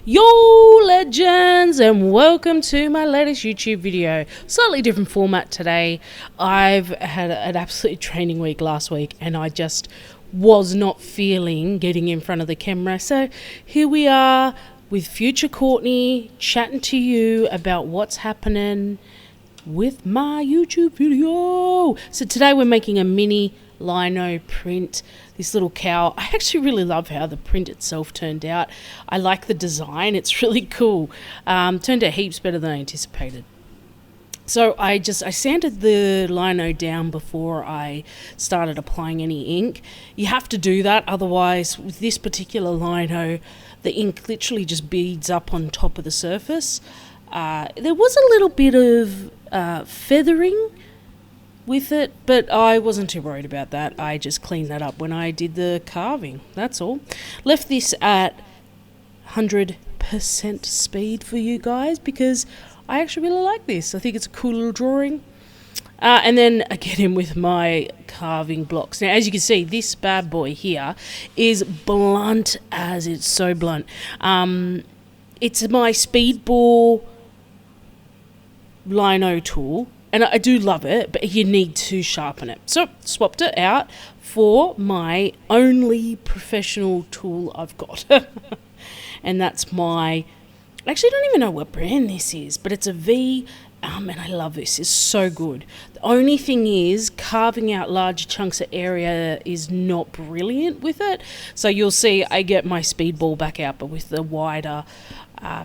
Yo legends, and welcome to my latest YouTube video. Slightly different format today. I've had an absolute training week last week and I just was not feeling getting in front of the camera. So here we are with future Courtney chatting to you about what's happening with my YouTube video. So today we're making a mini Lino print, this little cow. I actually really love how the print itself turned out. I like the design, it's really cool. Turned out heaps better than I anticipated. So I sanded the lino down before I started applying any ink. You have to do that, otherwise with this particular lino the ink literally just beads up on top of the surface. There was a little bit of feathering with it, but I wasn't too worried about that. I just cleaned that up when I did the carving, that's all. Left this at 100% speed for you guys because I actually really like this. I think it's a cool little drawing. And then I get in with my carving blocks. Now, as you can see, this bad boy here is blunt as it's so blunt. It's my Speedball Lino tool. And I do love it, but you need to sharpen it. So, swapped it out for my only professional tool I've got. And that's my... Actually, I don't even know what brand this is, but it's a V, and I love this. It's so good. The only thing is, carving out large chunks of area is not brilliant with it. So you'll see I get my Speedball back out, but with the wider...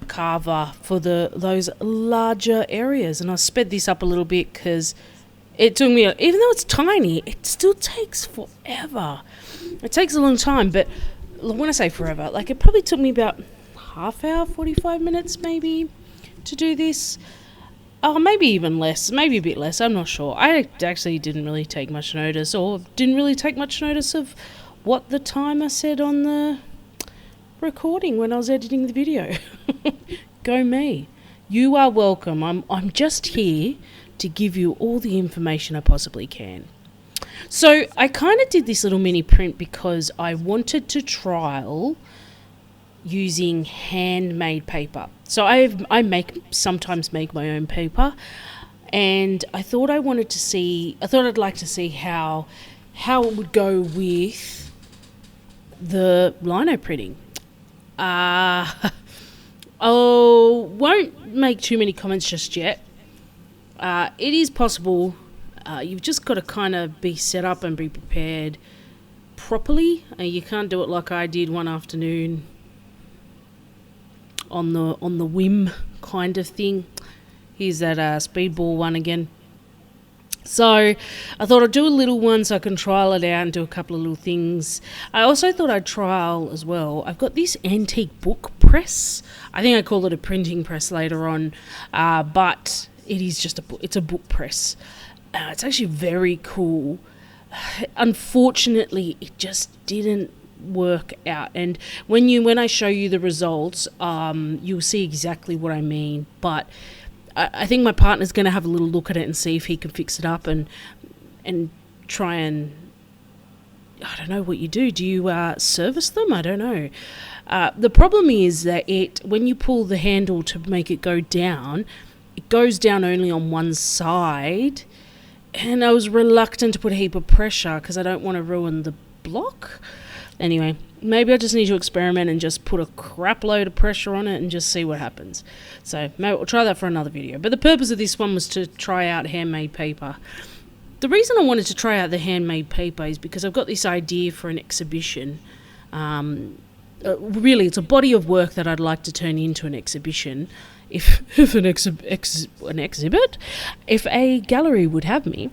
carver for those larger areas. And I sped this up a little bit because it took me, even though it's tiny, it still takes forever. It takes a long time, but when I say forever, like it probably took me about half hour, 45 minutes maybe to do this. Oh, maybe even less, maybe a bit less, I'm not sure. I actually didn't really take much notice, or didn't really take much notice of what the timer said on the recording when I was editing the video. Go me. You are welcome. I'm just here to give you all the information I possibly can. So I kind of did this little mini print because I wanted to trial using handmade paper. So I sometimes make my own paper, and I thought I'd like to see how it would go with the lino printing. Won't make too many comments just yet. It is possible. You've just got to kind of be set up and be prepared properly. You can't do it like I did one afternoon on the whim kind of thing. Here's that Speedball one again. So I thought I'd do a little one so I can trial it out and do a couple of little things. I also thought I'd trial as well. I've got this antique book press. I think I call it a printing press later on, but it is just it's a book press. It's actually very cool. Unfortunately, it just didn't work out. And when I show you the results, you'll see exactly what I mean. But I think my partner's going to have a little look at it and see if he can fix it up and try and... I don't know what you do. Do you service them? I don't know. The problem is that when you pull the handle to make it go down, it goes down only on one side. And I was reluctant to put a heap of pressure because I don't want to ruin the block. Anyway, maybe I just need to experiment and just put a crap load of pressure on it and just see what happens. So maybe we'll try that for another video. But the purpose of this one was to try out handmade paper. The reason I wanted to try out the handmade paper is because I've got this idea for an exhibition. Really, it's a body of work that I'd like to turn into an exhibition. If an exhibit, if a gallery would have me.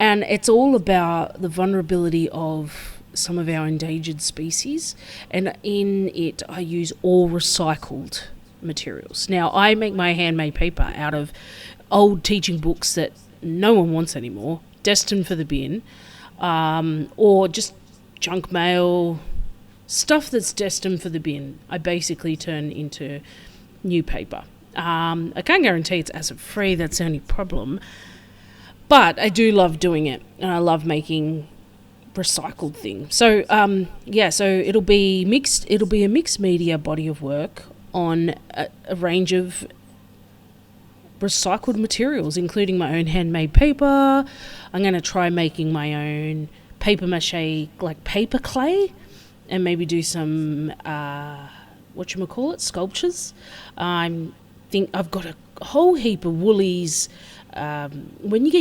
And it's all about the vulnerability of some of our endangered species, and in it I use all recycled materials. Now, I make my handmade paper out of old teaching books that no one wants anymore, destined for the bin, or just junk mail, stuff that's destined for the bin. I basically turn into new paper. I can't guarantee it's acid-free, that's the only problem, but I do love doing it, and I love making recycled thing. So so it'll be a mixed media body of work on a range of recycled materials, including my own handmade paper. I'm going to try making my own paper mache, like paper clay, and maybe do some sculptures. I've got a whole heap of woolies. When you get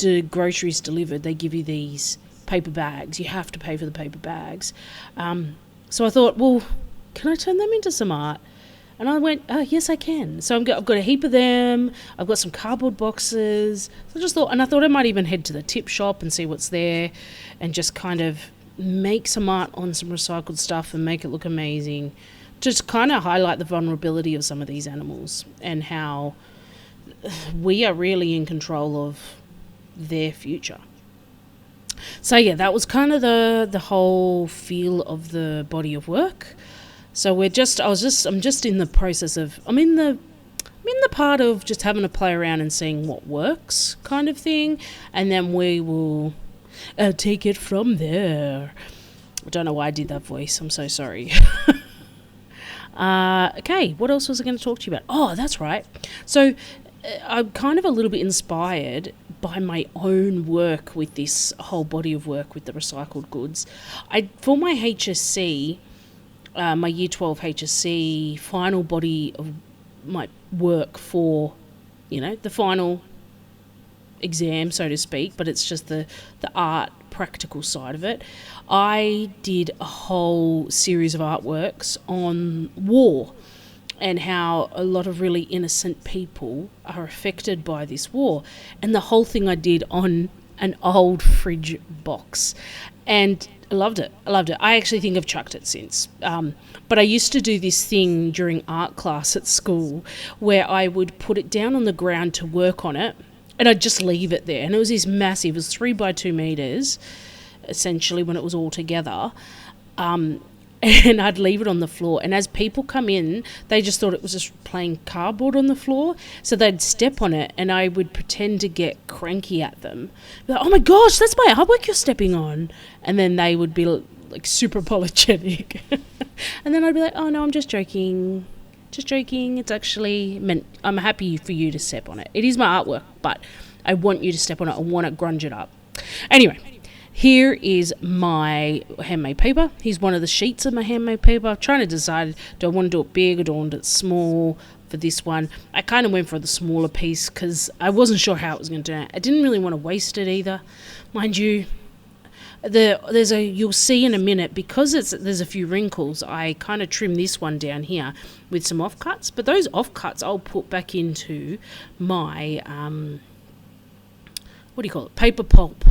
your groceries delivered, they give you these paper bags. You have to pay for the paper bags. So I thought, well, can I turn them into some art? And I went, yes, I can. So I've got a heap of them. I've got some cardboard boxes. So I thought I might even head to the tip shop and see what's there and just kind of make some art on some recycled stuff and make it look amazing. Just kind of highlight the vulnerability of some of these animals and how we are really in control of their future. So yeah, that was kind of the whole feel of the body of work. So I'm just in the process of, I'm in the part of just having to play around and seeing what works kind of thing. And then we will take it from there. I don't know why I did that voice. I'm so sorry. Okay, what else was I going to talk to you about? Oh, that's right. So I'm kind of a little bit inspired by my own work with this whole body of work with the recycled goods. For my HSC, my Year 12 HSC final body of my work for, the final exam, so to speak, but it's just the art practical side of it. I did a whole series of artworks on war and how a lot of really innocent people are affected by this war. And the whole thing I did on an old fridge box. And I loved it. I actually think I've chucked it since. But I used to do this thing during art class at school where I would put it down on the ground to work on it and I'd just leave it there. And it was this massive, it was 3 by 2 meters, essentially, when it was all together. And I'd leave it on the floor. And as people come in, they just thought it was just plain cardboard on the floor. So they'd step on it and I would pretend to get cranky at them. Like, oh my gosh, that's my artwork you're stepping on. And then they would be like super apologetic. And then I'd be like, oh no, I'm just joking. Just joking. It's actually meant, I'm happy for you to step on it. It is my artwork, but I want you to step on it. I want to grunge it up. Anyway. Here is my handmade paper. Here's one of the sheets of my handmade paper. I'm trying to decide, do I want to do it big or do I want it small for this one? I kind of went for the smaller piece because I wasn't sure how it was going to turn out. I didn't really want to waste it either. Mind you, you'll see in a minute, because there's a few wrinkles, I kind of trimmed this one down here with some offcuts. But those offcuts I'll put back into my, paper pulp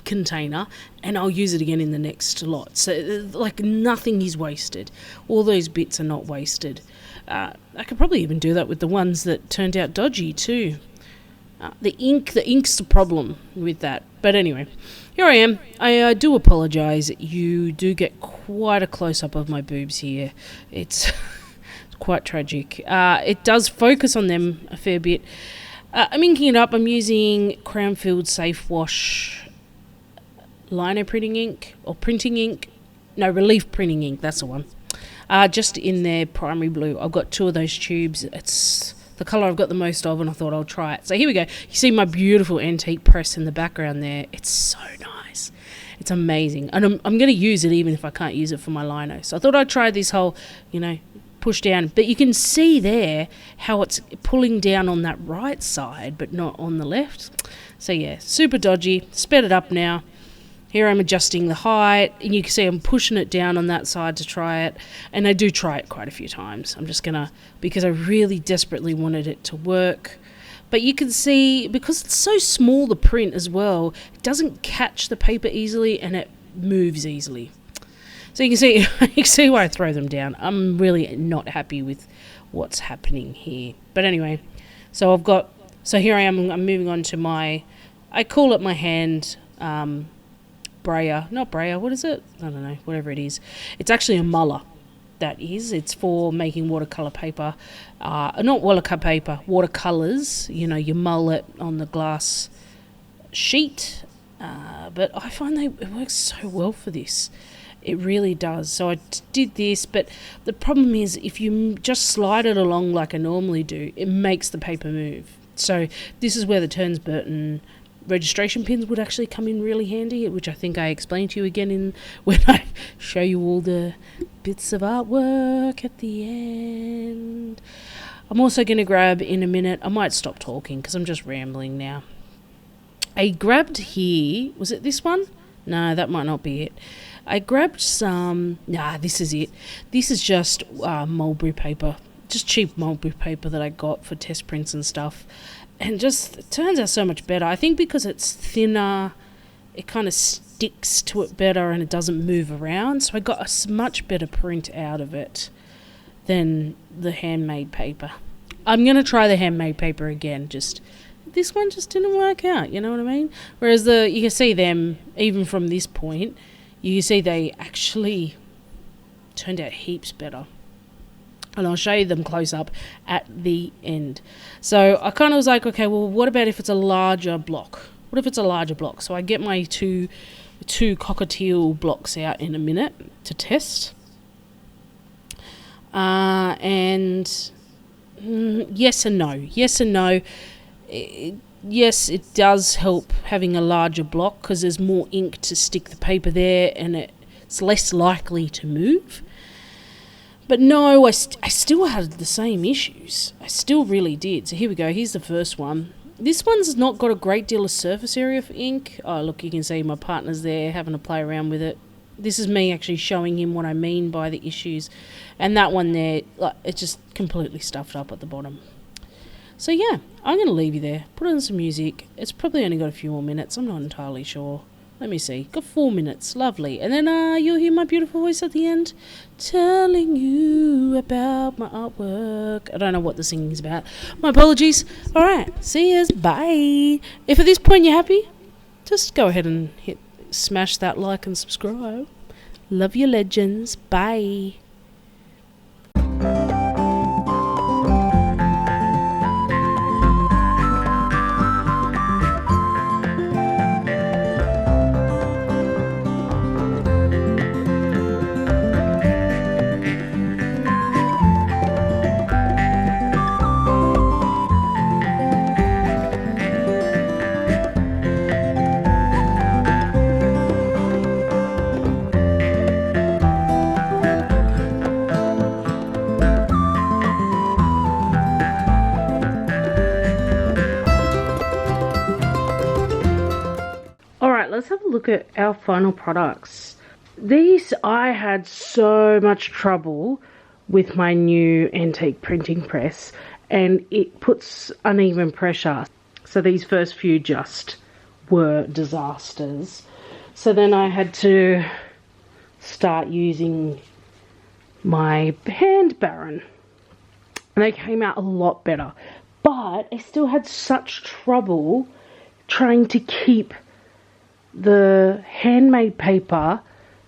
container, and I'll use it again in the next lot. So like nothing is wasted. All those bits are not wasted. I could probably even do that with the ones that turned out dodgy too. The ink's the problem with that. But anyway, here I am. I do apologise. You do get quite a close-up of my boobs here. It's quite tragic. It does focus on them a fair bit. I'm inking it up. I'm using Crownfield Safe Wash Lino printing ink, or printing ink. No, relief printing ink, that's the one. Just in their primary blue. I've got 2 of those tubes. It's the colour I've got the most of, and I thought I'll try it. So here we go. You see my beautiful antique press in the background there. It's so nice. It's amazing. And I'm going to use it even if I can't use it for my lino. So I thought I'd try this whole, push down. But you can see there how it's pulling down on that right side, but not on the left. So yeah, super dodgy. Sped it up now. Here I'm adjusting the height, and you can see I'm pushing it down on that side to try it. And I do try it quite a few times. I'm just going to, because I really desperately wanted it to work. But you can see, because it's so small, the print as well, it doesn't catch the paper easily and it moves easily. So you can see why I throw them down. I'm really not happy with what's happening here. But anyway, so here I am, I'm moving on to I call it my hand brayer. Not brayer, what is it? I don't know, whatever it is. It's actually a muller. That is. It's for making watercolour paper. Not watercolour paper, watercolours. You mull it on the glass sheet. But I find it works so well for this. It really does. So I did this, but the problem is if you just slide it along like I normally do, it makes the paper move. So this is where the Turns Burton registration pins would actually come in really handy, which I think I explained to you again when I show you all the bits of artwork at the end. I'm also going to grab in a minute, I might stop talking because I'm just rambling now. I grabbed here, was it this one? No, that might not be it. I grabbed some, this is it. This is just mulberry paper, just cheap mulberry paper that I got for test prints and stuff. And just, it turns out so much better. I think because it's thinner, it kind of sticks to it better and it doesn't move around. So I got a much better print out of it than the handmade paper. I'm going to try the handmade paper again. This one just didn't work out, you know what I mean? Whereas you can see them, even from this point, you can see they actually turned out heaps better. And I'll show you them close up at the end. So I kind of was like, okay, well, what about if it's a larger block? What if it's a larger block? So I get my two cockatiel blocks out in a minute to test. Yes and no. Yes and no. Yes, it does help having a larger block because there's more ink to stick the paper there and it's less likely to move. But no, I still had the same issues. I still really did. So here we go. Here's the first one. This one's not got a great deal of surface area for ink. Oh, look, you can see my partner's there having to play around with it. This is me actually showing him what I mean by the issues. And that one there, it's just completely stuffed up at the bottom. So yeah, I'm going to leave you there. Put on some music. It's probably only got a few more minutes. I'm not entirely sure. Let me see. Got 4 minutes. Lovely. And then you'll hear my beautiful voice at the end telling you about my artwork. I don't know what the singing's about. My apologies. All right. See yous. Bye. If at this point you're happy, just go ahead and smash that like and subscribe. Love you, legends. Bye. Let's have a look at our final products. These, I had so much trouble with my new antique printing press and it puts uneven pressure. So these first few just were disasters. So then I had to start using my hand baron and they came out a lot better. But I still had such trouble trying to keep the handmade paper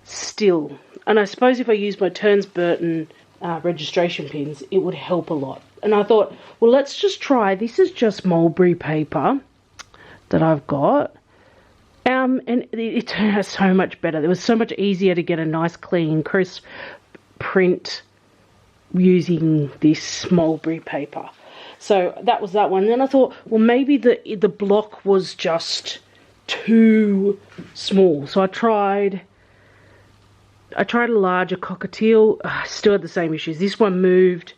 still. And I suppose if I use my Turns Burton registration pins, it would help a lot. And I thought, well, let's just try. This is just mulberry paper that I've got. And it turned out so much better. It was so much easier to get a nice, clean, crisp print using this mulberry paper. So that was that one. Then I thought, well, maybe the block was just too small. So I tried a larger cockatiel. Still had the same issues. This one moved.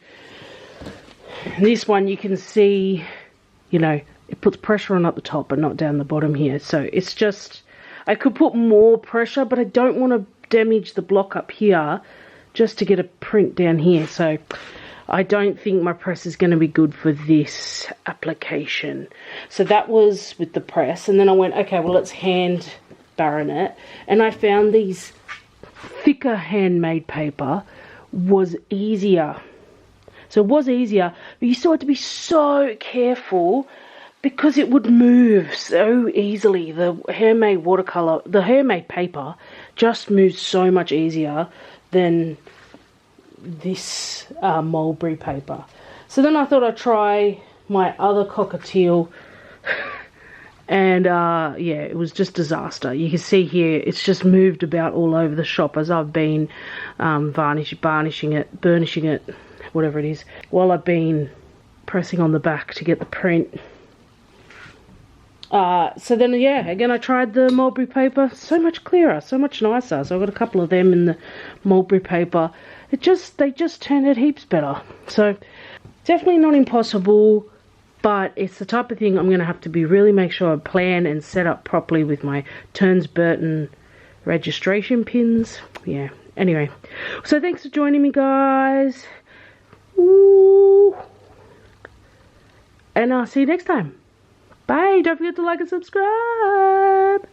And this one you can see, it puts pressure on up the top but not down the bottom here. So it's just, I could put more pressure, but I don't want to damage the block up here just to get a print down here. So I don't think my press is going to be good for this application. So that was with the press. And then I went, okay, well, let's hand baron it. And I found these thicker handmade paper was easier. So it was easier, but you still had to be so careful because it would move so easily. The handmade paper just moves so much easier than this mulberry paper. So then I thought I'd try my other cockatiel And yeah, it was just disaster. You can see here it's just moved about all over the shop as I've been burnishing it, whatever it is, while I've been pressing on the back to get the print. So then, yeah, again I tried the mulberry paper. So much clearer, so much nicer. So I've got a couple of them in the mulberry paper. They just turned out heaps better. So definitely not impossible, but it's the type of thing I'm going to have to be really make sure I plan and set up properly with my Turns Burton registration pins. Yeah, anyway. So thanks for joining me, guys. Ooh. And I'll see you next time. Bye. Don't forget to like and subscribe.